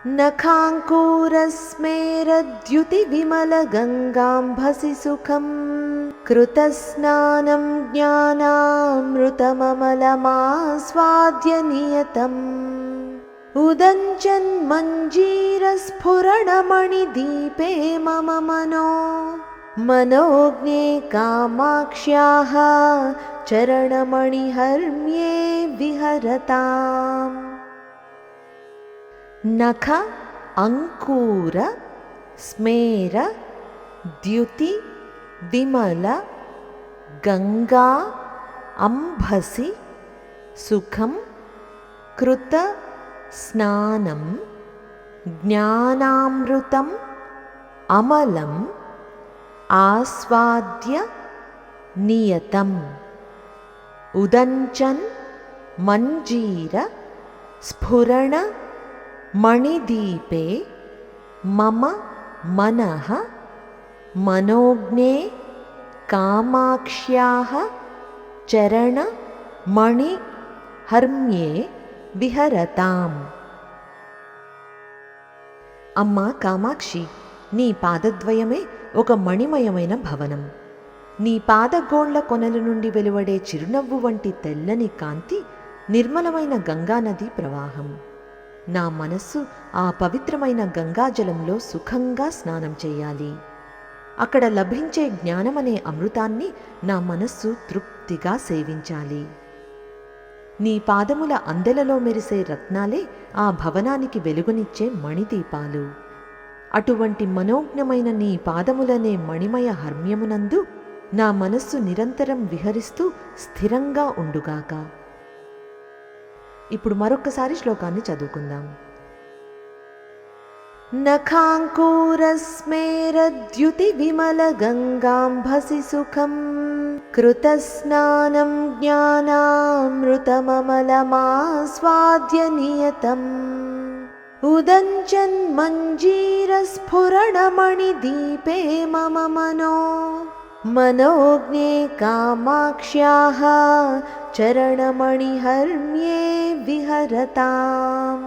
नखाङ्कुरस्मेरद्युतिविमलगङ्गाम्भसि सुखं कृतस्नानं ज्ञानामृतममलमास्वाद्य नियतम् उदञ्चन्मञ्जीरस्फुरणमणिदीपे मम मनोज्ञे कामाक्ष्याः चरणमणिहर्म्ये विहरताम्। नख अंकूर स्मेर द्युति विमल गंगा अंभसि सुखं कृत स्नानं ज्ञानामृतम् अमलम् आस्वाद्य नियतम् उदञ्चन् मञ्जीर स्फुरण मणिदीपे मम मनः मनोज्ञे कामाक्ष्याः चरणमणिहर्म्ये విహరతాం। అమ్మా కామాక్షి, నీ పాదద్వయమే ఒక మణిమయమైన భవనం. నీ పాదగోళ్ల కొనల నుండి వెలువడే చిరునవ్వు వంటి తెల్లని కాంతి నిర్మలమైన గంగానది ప్రవాహం. నా మనస్సు ఆ పవిత్రమైన గంగాజలంలో సుఖంగా స్నానం చేయాలి. అక్కడ లభించే జ్ఞానమనే అమృతాన్ని నా మనస్సు తృప్తిగా సేవించాలి. నీ పాదముల అందెలలో మెరిసే రత్నాలే ఆ భవనానికి వెలుగునిచ్చే మణిదీపాలు. అటువంటి మనోజ్ఞమైన నీ పాదములనే మణిమయ హర్మ్యమునందు నా మనస్సు నిరంతరం విహరిస్తూ స్థిరంగా ఉండుగాక. ఇప్పుడు మరొక్కసారి శ్లోకాన్ని చదువుకుందాం. नखाङ्कुरस्मेरद्युतिविमलगङ्गाम्भसि सुखं कृतस्नानं ज्ञानामृतममलमास्वाद्य नियतम् उदञ्चन्मञ्जीरस्फुरणमणिदीपे मम मनोज्ञे कामाक्ष्याः चरणमणिहर्म्ये विहरताम्।